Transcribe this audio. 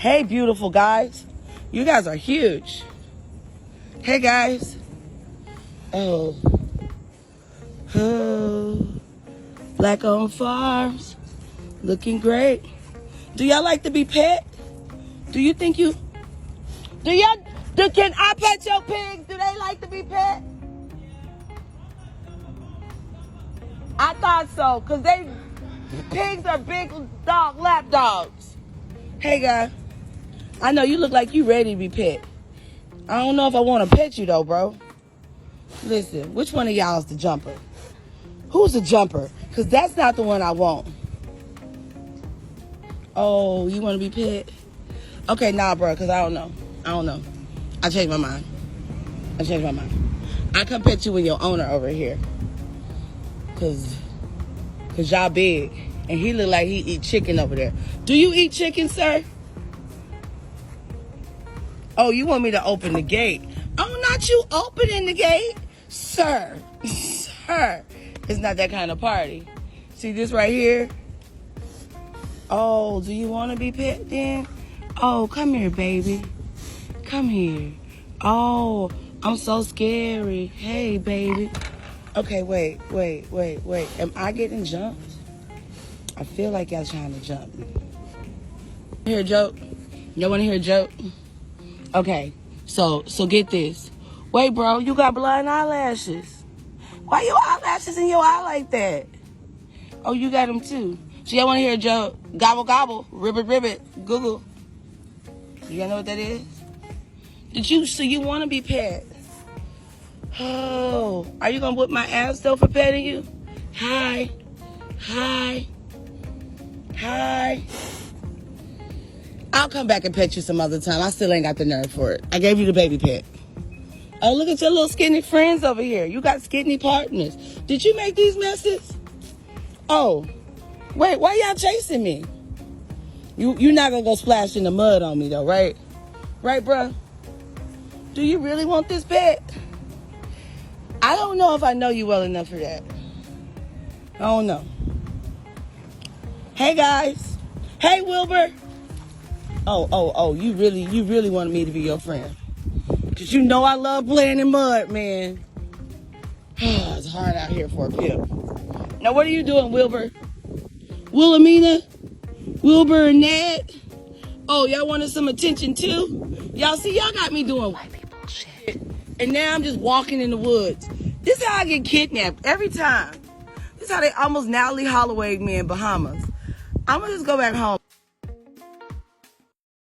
Hey, beautiful guys. You guys are huge. Hey, guys. Oh. Oh. Black-owned farms. Looking great. Do y'all like to be pet? Do you think you... Can I pet your pigs? Do they like to be pet? I thought so, because pigs are big dog, lap dogs. Hey, guy. I know you look like you ready to be pet. I don't know if I want to pet you, though, bro. Listen, which one of y'all is the jumper? Who's the jumper? Because that's not the one I want. Oh, you want to be pet? Okay, nah, bro, because I don't know. I changed my mind. I come pet you with your owner over here. Because y'all big. And he look like he eat chicken over there. Do you eat chicken, sir? Oh, you want me to open the gate? Oh, not you opening the gate. Sir. Sir. It's not that kind of party. See this right here? Oh, do you want to be pet then? Oh, come here, baby. Come here. Oh, I'm so scary. Hey, baby. Okay, wait. Am I getting jumped? I feel like y'all trying to jump me. Hear a joke? Y'all want to hear a joke? Okay, so get this. Wait, bro, you got blind eyelashes. Why your eyelashes in your eye like that? Oh, you got them too. So y'all want to hear a joke? Gobble, gobble, ribbit, Google. You know what that is? So you want to be pet? Oh, are you going to whip my ass though for petting you? Hi. I'll come back and pet you some other time. I still ain't got the nerve for it. I gave you the baby pet. Oh, look at your little skinny friends over here. You got skinny partners. Did you make these messes? Oh, wait, why y'all chasing me? You're not going to go splash in the mud on me though, right? Right, bruh? Do you really want this pet? I don't know if I know you well enough for that. I don't know. Hey, guys. Hey, Wilbur. Oh, you really wanted me to be your friend. Because you know I love playing in mud, man. It's hard out here for a pimp. Now, what are you doing, Wilbur? Wilhelmina? Wilbur and Ned? Oh, y'all wanted some attention, too? Y'all see, y'all got me doing white people shit. And now I'm just walking in the woods. This is how I get kidnapped every time. This is how they almost Natalie Holloway me in Bahamas. I'm going to just go back home.